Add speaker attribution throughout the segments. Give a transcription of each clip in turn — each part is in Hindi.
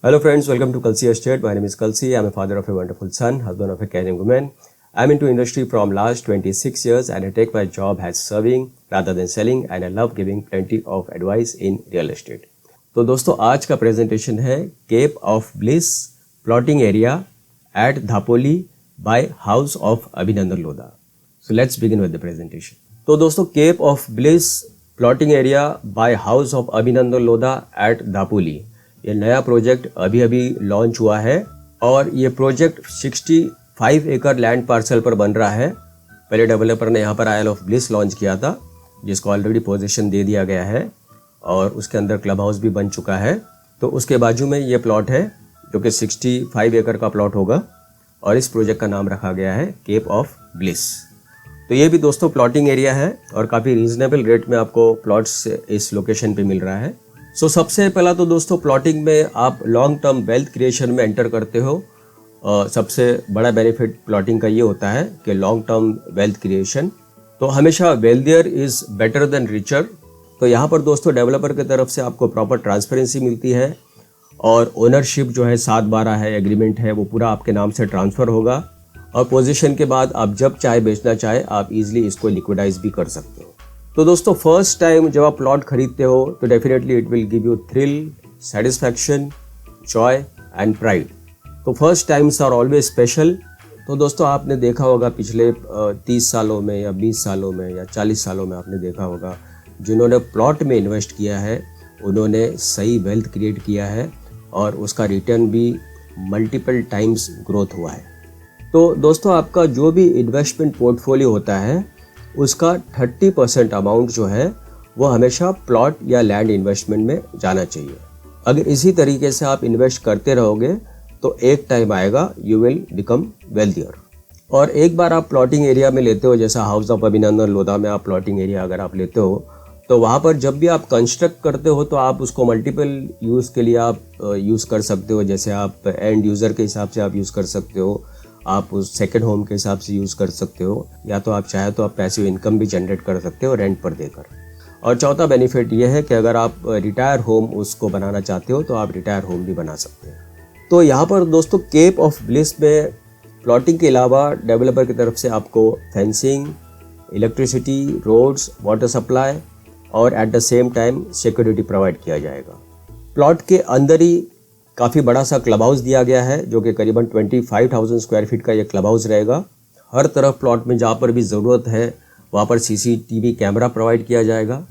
Speaker 1: Hello friends, welcome to Kalsi Estate. My name is Kalsi. I'm a father of a wonderful son, husband of a caring woman. I'm into industry from last 26 years and I take my job as serving rather than selling and I love giving plenty of advice in real estate. तो दोस्तों आज का प्रेजेंटेशन है Cape of Bliss plotting area at Dapoli by House of Abhinandan Lodha. So let's begin with the presentation. तो दोस्तों Cape of Bliss plotting area by House of Abhinandan Lodha eight धापोली, ये नया प्रोजेक्ट अभी अभी लॉन्च हुआ है और ये प्रोजेक्ट 65 एकड़ लैंड पार्सल पर बन रहा है. पहले डेवलपर ने यहाँ पर आयल ऑफ ब्लिस लॉन्च किया था जिसको ऑलरेडी पोजीशन दे दिया गया है और उसके अंदर क्लब हाउस भी बन चुका है. तो उसके बाजू में ये प्लॉट है जो कि 65 एकड़ का प्लॉट होगा और इस प्रोजेक्ट का नाम रखा गया है केप ऑफ ब्लिस. तो ये भी दोस्तों प्लॉटिंग एरिया है और काफ़ी रीजनेबल रेट में आपको प्लॉट्स इस लोकेशन पे मिल रहा है. सबसे पहला तो दोस्तों प्लॉटिंग में आप लॉन्ग टर्म वेल्थ क्रिएशन में एंटर करते हो. सबसे बड़ा बेनिफिट प्लॉटिंग का ये होता है कि लॉन्ग टर्म वेल्थ क्रिएशन. तो हमेशा wealthier is better than richer. तो यहाँ पर दोस्तों डेवलपर की तरफ से आपको प्रॉपर ट्रांसपेरेंसी मिलती है और ओनरशिप जो है 7/12 है, एग्रीमेंट है, वो पूरा आपके नाम से ट्रांसफ़र होगा और पोजीशन के बाद आप जब चाहे बेचना चाहे आप इजीली इसको लिक्विडाइज भी कर सकते हो. तो दोस्तों फर्स्ट टाइम जब आप प्लॉट खरीदते हो तो definitely it will give you thrill, satisfaction, joy and pride. तो first times are always special. तो दोस्तों आपने देखा होगा पिछले 30 सालों में या 20 सालों में या 40 सालों में आपने देखा होगा जिन्होंने प्लॉट में इन्वेस्ट किया है उन्होंने सही वेल्थ क्रिएट किया है और उसका रिटर्न भी मल्टीपल टाइम्स ग्रोथ हुआ है. तो दोस्तों आपका जो भी इन्वेस्टमेंट पोर्टफोलियो होता है उसका 30% अमाउंट जो है वो हमेशा प्लॉट या लैंड इन्वेस्टमेंट में जाना चाहिए. अगर इसी तरीके से आप इन्वेस्ट करते रहोगे तो एक टाइम आएगा यू विल बिकम वेल्थियर. और एक बार आप प्लॉटिंग एरिया में लेते हो, जैसा हाउस ऑफ अभिनंदन लोधा में आप प्लॉटिंग एरिया अगर आप लेते हो तो वहाँ पर जब भी आप कंस्ट्रक्ट करते हो तो आप उसको मल्टीपल यूज़ के लिए आप यूज़ कर सकते हो. जैसे आप एंड यूज़र के हिसाब से आप यूज़ कर सकते हो, आप उस सेकेंड होम के हिसाब से यूज़ कर सकते हो, या तो आप चाहे तो आप पैसिव इनकम भी जनरेट कर सकते हो रेंट पर देकर. और चौथा बेनिफिट ये है कि अगर आप रिटायर होम उसको बनाना चाहते हो तो आप रिटायर होम भी बना सकते हो. तो यहाँ पर दोस्तों केप ऑफ ब्लिस में प्लॉटिंग के अलावा डेवलपर की तरफ से आपको fencing, electricity, roads, water supply और at the same time security provide किया जाएगा. प्लॉट के अंदर ही काफ़ी बड़ा सा क्लब हाउस दिया गया है जो कि करीबन 25,000 स्क्वायर फीट का ये क्लब हाउस रहेगा. हर तरफ प्लॉट में जहाँ पर भी ज़रूरत है वहाँ पर CCTV कैमरा प्रोवाइड किया जाएगा.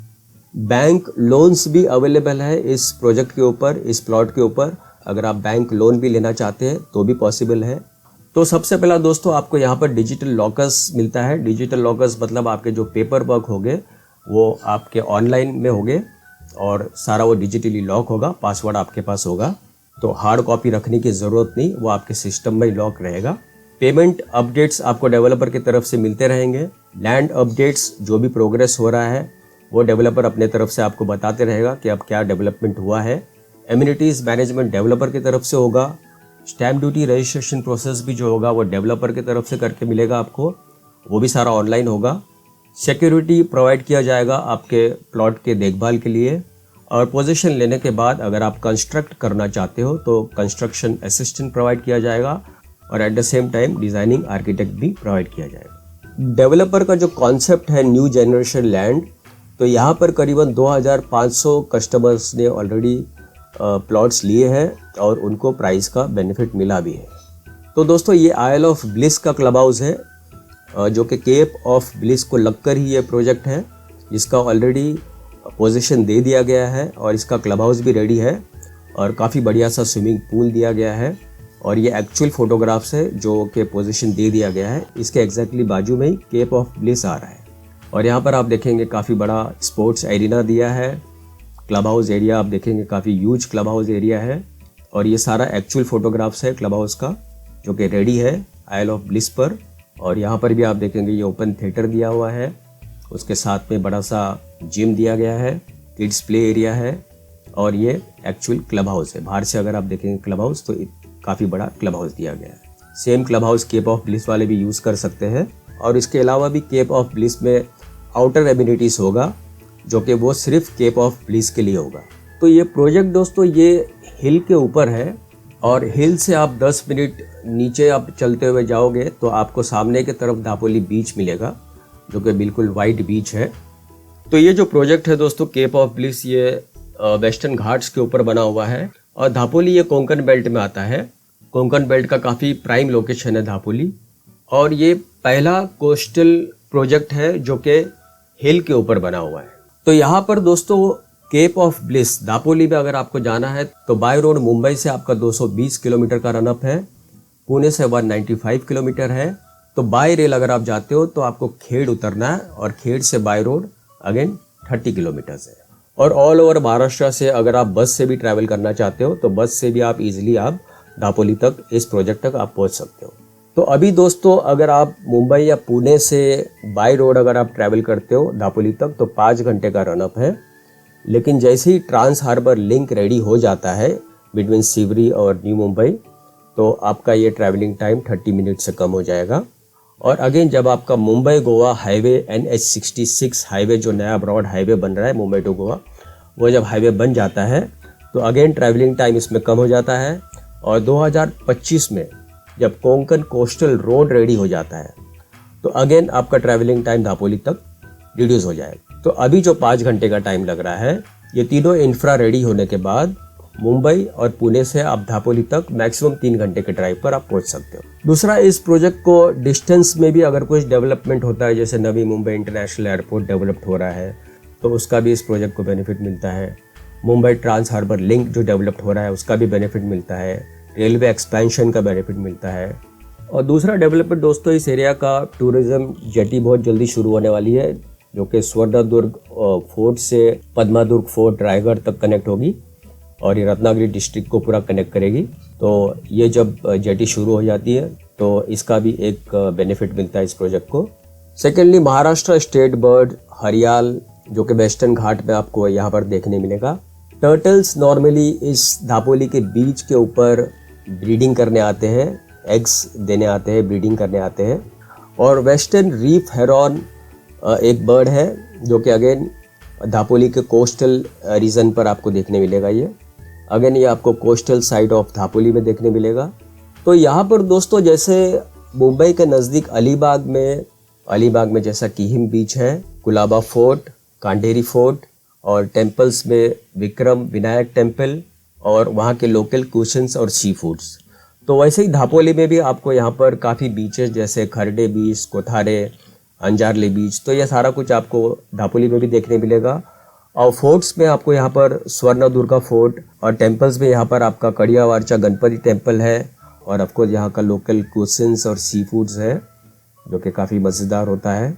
Speaker 1: बैंक लोन्स भी अवेलेबल है इस प्रोजेक्ट के ऊपर, इस प्लॉट के ऊपर. अगर आप बैंक लोन भी लेना चाहते हैं तो भी पॉसिबल है. तो सबसे पहला दोस्तों आपको यहाँ पर डिजिटल लॉकर्स मिलता है. डिजिटल लॉकर्स मतलब आपके जो पेपर वर्क होंगे वो आपके ऑनलाइन में होंगे और सारा वो डिजिटली लॉक होगा, पासवर्ड आपके पास होगा. तो हार्ड कॉपी रखने की ज़रूरत नहीं, वो आपके सिस्टम में लॉक रहेगा. पेमेंट अपडेट्स आपको डेवलपर की तरफ से मिलते रहेंगे. लैंड अपडेट्स जो भी प्रोग्रेस हो रहा है वो डेवलपर अपने तरफ से आपको बताते रहेगा कि अब क्या डेवलपमेंट हुआ है. एम्यूनिटीज़ मैनेजमेंट डेवलपर की तरफ से होगा. स्टैम्प ड्यूटी रजिस्ट्रेशन प्रोसेस भी जो होगा वो डेवलपर की तरफ से करके मिलेगा आपको, वो भी सारा ऑनलाइन होगा. सिक्योरिटी प्रोवाइड किया जाएगा आपके प्लॉट के देखभाल के लिए. और पोजीशन लेने के बाद अगर आप कंस्ट्रक्ट करना चाहते हो तो कंस्ट्रक्शन असिस्टेंट प्रोवाइड किया जाएगा और at the same time designing architect भी प्रोवाइड किया जाएगा. डेवलपर का जो कॉन्सेप्ट है न्यू जनरेशन लैंड, तो यहाँ पर करीबन 2,500 कस्टमर्स ने ऑलरेडी प्लॉट्स लिए हैं और उनको प्राइस का बेनिफिट मिला भी है. तो दोस्तों ये आयल ऑफ ब्लिस का क्लब हाउस है जो कि केप ऑफ ब्लिस को लगकर ही ये प्रोजेक्ट है जिसका ऑलरेडी पोजीशन दे दिया गया है और इसका क्लब हाउस भी रेडी है और काफ़ी बढ़िया सा स्विमिंग पूल दिया गया है. और ये एक्चुअल फोटोग्राफ्स है जो कि पोजीशन दे दिया गया है. इसके एग्जैक्टली बाजू में ही केप ऑफ ब्लिस आ रहा है और यहाँ पर आप देखेंगे काफ़ी बड़ा स्पोर्ट्स एरिना दिया है. क्लब हाउस एरिया आप देखेंगे काफ़ी ह्यूज क्लब हाउस एरिया है और ये सारा एक्चुअल फोटोग्राफ्स है क्लब हाउस का जो कि रेडी है आयल ऑफ ब्लिस पर. और यहाँ पर भी आप देखेंगे ये ओपन थिएटर दिया हुआ है, उसके साथ में बड़ा सा जिम दिया गया है, किड्स प्ले एरिया है और ये एक्चुअल क्लब हाउस है. बाहर से अगर आप देखेंगे क्लब हाउस तो काफ़ी बड़ा क्लब हाउस दिया गया है. Same club house Cape of Bliss वाले भी यूज़ कर सकते हैं. और इसके अलावा भी केप ऑफ ब्लिस में आउटर एम्यूनिटीज़ होगा जो कि वो सिर्फ केप ऑफ ब्लिस के लिए होगा. तो ये प्रोजेक्ट दोस्तों ये हिल के ऊपर है और हिल से आप 10 मिनट नीचे आप चलते हुए जाओगे तो आपको सामने की तरफ दापोली बीच मिलेगा, जो कि बिल्कुल वाइट बीच है। तो ये जो प्रोजेक्ट है दोस्तों केप ऑफ ब्लिस, ये वेस्टर्न घाट्स के ऊपर बना हुआ है और दापोली ये कोंकण बेल्ट में आता है। कोंकण बेल्ट का काफ़ी प्राइम लोकेशन है दापोली और ये पहला कोस्टल प्रोजेक्ट है जो कि हिल के ऊपर बना हुआ है। तो यहाँ पर दोस्तों केप ऑफ ब्लिस दापोली में अगर आपको जाना है तो बाय रोड मुंबई से आपका 220 किलोमीटर का रनअप है, पुणे से 195 किलोमीटर है। तो बाय रेल अगर आप जाते हो तो आपको खेड़ उतरना है और खेड़ से बाय रोड अगेन 30 किलोमीटर्स है। और ऑल ओवर महाराष्ट्र से अगर आप बस से भी ट्रैवल करना चाहते हो तो बस से भी आप इजीली आप दापोली तक, इस प्रोजेक्ट तक आप पहुंच सकते हो। तो अभी दोस्तों अगर आप मुंबई या पुणे से बाय रोड अगर आप ट्रैवल करते हो दापोली तक तो 5 घंटे का रनअप है, लेकिन जैसे ही ट्रांस हार्बर लिंक रेडी हो जाता है बिटवीन सिवरी और न्यू मुंबई तो आपका ये ट्रैवलिंग टाइम 30 मिनट से कम हो जाएगा। और अगेन जब आपका Mumbai Goa highway NH66 highway जो नया ब्रॉड हाईवे बन रहा है मुंबई टू गोवा, वो जब हाईवे बन जाता है तो अगेन ट्रैवलिंग टाइम इसमें कम हो जाता है। और 2025 में जब कोंकण कोस्टल रोड रेडी हो जाता है तो अगेन आपका ट्रैवलिंग टाइम दापोली तक रिड्यूस हो जाएगा। तो अभी जो 5 घंटे का टाइम लग रहा है, ये तीनों इंफ्रा रेडी होने के बाद मुंबई और पुणे से आप दापोली तक मैक्सिमम 3 घंटे के ड्राइव पर आप पहुंच सकते हो। दूसरा, इस प्रोजेक्ट को डिस्टेंस में भी अगर कुछ डेवलपमेंट होता है, जैसे Navi Mumbai international airport developed हो रहा है तो उसका भी इस प्रोजेक्ट को बेनिफिट मिलता है। मुंबई ट्रांस हार्बर लिंक जो डेवलप्ड हो रहा है उसका भी बेनिफिट मिलता है। रेलवे एक्सपेंशन का बेनिफिट मिलता है। और दूसरा डेवलपमेंट दोस्तों, इस एरिया का टूरिज्म जेटी बहुत जल्दी शुरू होने वाली है जो कि स्वर्णदुर्ग फोर्ट से पद्मादुर्ग फोर्ट रायगढ़ तक कनेक्ट होगी और ये रत्नागिरी डिस्ट्रिक्ट को पूरा कनेक्ट करेगी। तो ये जब जेटी शुरू हो जाती है तो इसका भी एक बेनिफिट मिलता है इस प्रोजेक्ट को। सेकेंडली, महाराष्ट्र स्टेट बर्ड हरियाल जो कि वेस्टर्न घाट में आपको यहाँ पर देखने मिलेगा। टर्टल्स नॉर्मली इस दापोली के बीच के ऊपर ब्रीडिंग करने आते हैं, एग्स देने आते हैं, ब्रीडिंग करने आते हैं। और वेस्टर्न रीफ हेरॉन एक बर्ड है जो कि अगेन दापोली के कोस्टल रीजन पर आपको देखने मिलेगा। ये अगेन ये आपको कोस्टल साइड ऑफ दापोली में देखने मिलेगा। तो यहाँ पर दोस्तों जैसे मुंबई के नज़दीक अलीबाग में जैसा कीहिम बीच है, कुलाबा फोर्ट, कांडेरी फोर्ट और टेम्पल्स में विक्रम विनायक टेम्पल और वहाँ के लोकल कुशन्स और सी फूड्स, तो वैसे ही दापोली में भी आपको यहाँ पर काफ़ी बीचेस जैसे खरडे बीच, कोथारे, अंजारली बीच, तो ये सारा कुछ आपको दापोली में भी देखने मिलेगा। और फोर्ट्स में आपको यहाँ पर स्वर्णदुर्गा फोर्ट और टेम्पल्स में यहाँ पर आपका कड़ियावारचा गणपति टेम्पल है और ऑफकोर्स यहाँ का लोकल कुशन्स और सी फूड्स है जो कि काफ़ी मज़ेदार होता है।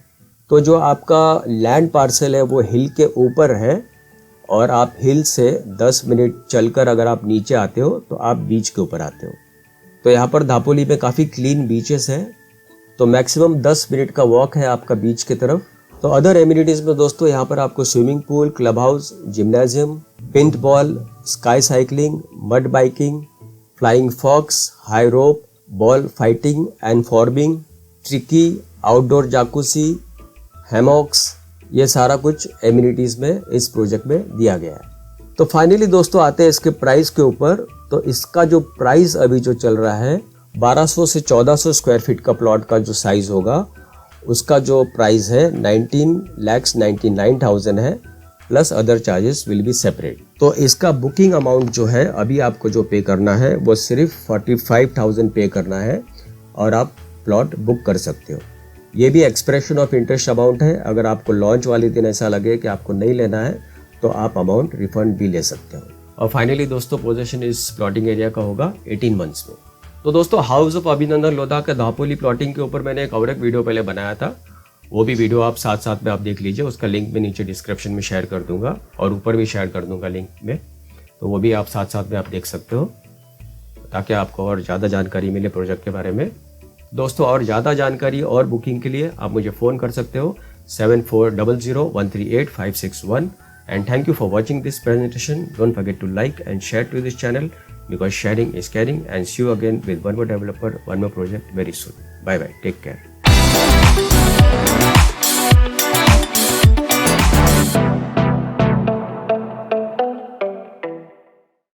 Speaker 1: तो जो आपका लैंड पार्सल है वो हिल के ऊपर है और आप हिल से 10 मिनट चलकर अगर आप नीचे आते हो तो आप बीच के ऊपर आते हो। तो यहाँ पर दापोली में काफ़ी क्लीन बीचेस हैं, तो मैक्सिमम 10 मिनट का वॉक है आपका बीच की तरफ। तो अदर एमिनिटीज़ में दोस्तों यहाँ पर आपको swimming pool, club house, gymnasium, paint ball, sky cycling, mud biking, flying fox, high rope, ball fighting and farming, tricky, outdoor jacuzzi, hammocks, ये सारा कुछ एमिनिटीज़ में इस प्रोजेक्ट में दिया गया है। तो फाइनली दोस्तों आते हैं इसके प्राइस के ऊपर। तो इसका जो प्राइस अभी जो चल रहा है 1200 से 1400 स्क्वायर फीट का प्लॉट का जो साइज़ होगा उसका जो प्राइस है 19,99,000 है, plus other charges will be separate. तो इसका बुकिंग अमाउंट जो है अभी आपको जो पे करना है वो सिर्फ 45,000 पे करना है और आप प्लॉट बुक कर सकते हो। ये भी एक्सप्रेशन ऑफ इंटरेस्ट अमाउंट है। अगर आपको लॉन्च वाले दिन ऐसा लगे कि आपको नहीं लेना है तो आप अमाउंट रिफंड भी ले सकते हो। और फाइनली दोस्तों पोजीशन इस प्लॉटिंग एरिया का होगा 18 मंथ्स में। तो दोस्तों हाउस ऑफ अभिनंदन लोधा के दापोली प्लॉटिंग के ऊपर मैंने एक और एक वीडियो पहले बनाया था, वो भी वीडियो आप साथ साथ में आप देख लीजिए। उसका लिंक मैं नीचे डिस्क्रिप्शन में शेयर कर दूंगा और ऊपर भी शेयर कर दूंगा लिंक में, तो वो भी आप साथ साथ में आप देख सकते हो ताकि आपको और ज़्यादा जानकारी मिले प्रोजेक्ट के बारे में। दोस्तों और ज़्यादा जानकारी और बुकिंग के लिए आप मुझे फ़ोन कर सकते हो 7400138561। And thank you for watching this presentation. Don't forget to like and share to this channel because sharing is caring, and see you again with one more developer, one more project very soon. Bye bye. Take care.